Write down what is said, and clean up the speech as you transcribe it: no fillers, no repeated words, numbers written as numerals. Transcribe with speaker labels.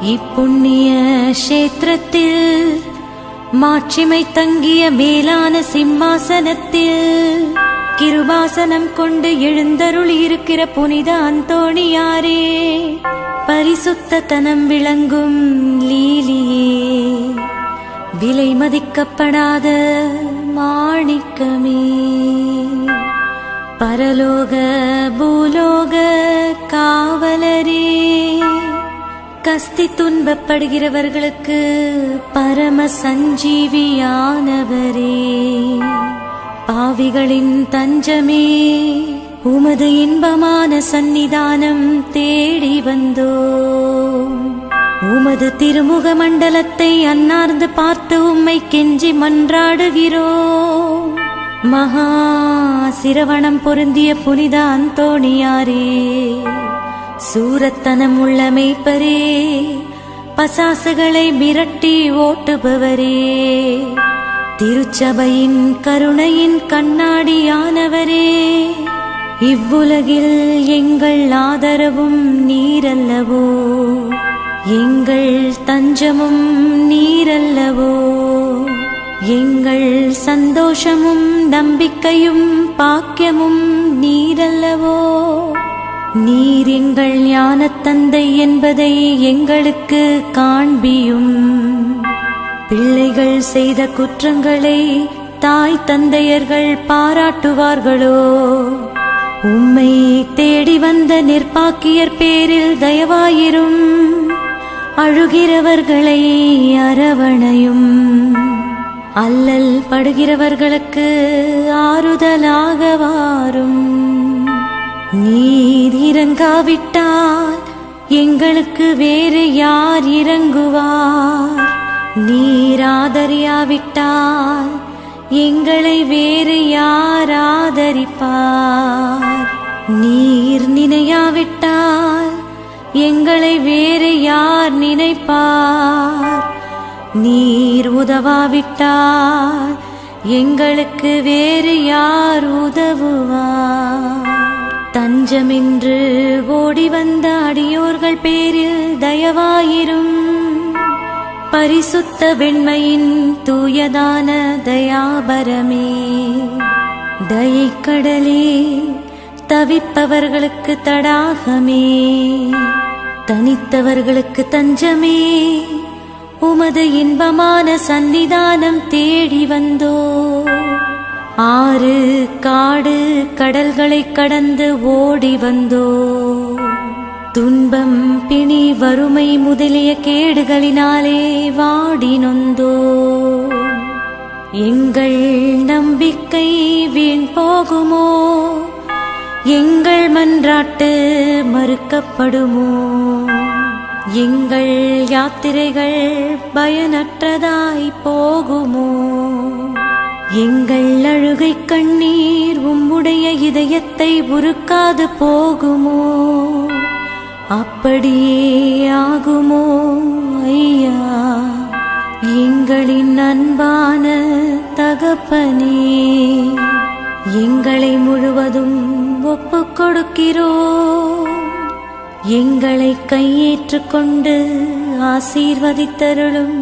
Speaker 1: இப்புண்ணிய கஷேத்திரத்தில் மாட்சிமை தங்கிய மேலான சிம்மாசனத்தில் கிருபாசனம் கொண்டு எழுந்தருளி இருக்கிற புனித அந்தோணியாரே, பரிசுத்தத்தனம் விளங்கும் லீலியே, விலை மதிக்கப்படாத மாணிக்கமே, பரலோக பூலோக காவலரே, கஸ்தி துன்பப்படுகிறவர்களுக்கு பரம சஞ்சீவியானவரே, பாவிகளின் தஞ்சமே, உமது இன்பமான சந்நிதானம் தேடி வந்தோம். உமது திருமுக மண்டலத்தை அன்னார்ந்து பார்த்து உம்மை கெஞ்சி மன்றாடுகிறோம். மகா சிரவணம் பொருந்திய புனித அந்தோணியாரே, சூரத்தனம் உள்ள மேய்ப்பரே, பசாசுகளை மிரட்டி ஓட்டுபவரே, திருச்சபையின் கருணையின் கண்ணாடியானவரே, இவ்வுலகில் எங்கள் ஆதரவும் நீரல்லவோ, எங்கள் தஞ்சமும் நீரல்லவோ, எங்கள் சந்தோஷமும் நம்பிக்கையும் பாக்கியமும் நீரல்லவோ, நீர் எங்கள் ஞானத்தந்தை என்பதை எங்களுக்கு காண்பியும். பிள்ளைகள் செய்த குற்றங்களை தாய் தந்தையர்கள் பாராட்டுவார்களோ? உம்மை தேடி வந்த நிர்பாக்கியர் பேரில் தயவாயிரும். அழுகிறவர்களை அரவணையும். அல்லல் படுகிறவர்களுக்கு ஆறுதலாக வாரும். நீர் இறங்காவிட்டால் எங்களுக்கு வேறு யார் இறங்குவார்? நீர் ஆதரியாவிட்டால் எங்களை வேறு யார் ஆதரிப்பார்? நீர் நினையாவிட்டால் எங்களை வேறு யார் நினைப்பார்? நீர் உதவாவிட்டால் எங்களுக்கு வேறு யார் உதவுவார்? தஞ்சமென்று ஓடி வந்த அடியோர்கள் பேரில் தயவாயிரும். பரிசுத்த வெண்மையின் தூயதான தயாபரமே, தயைக்கடலே, தவிப்பவர்களுக்கு தடாகமே, தனித்தவர்களுக்கு தஞ்சமே, உமது இன்பமான சந்நிதானம் தேடி வந்தோ. ஆறு காடு கடல்களை கடந்து ஓடி வந்தோ. துன்பம் பிணி வறுமை முதலிய கேடுகளினாலே வாடி நொந்தோ. எங்கள் நம்பிக்கை வீண் போகுமோ? எங்கள் மன்றாட்டு மறுக்கப்படுமோ? எங்கள் யாத்திரைகள் பயனற்றதாய் போகுமோ? எங்கள் அழுகை கண்ணீர் உம்முடைய இதயத்தை உருக்காது போகுமோ? அப்படியே ஆகுமோ ஐயா, எங்களின் அன்பான தகப்பனே? எங்களை முழுவதும் ஒப்புக் கொடுக்கிறோம். எங்களை கையேற்றுக் கொண்டு ஆசீர்வதித்தருளும்.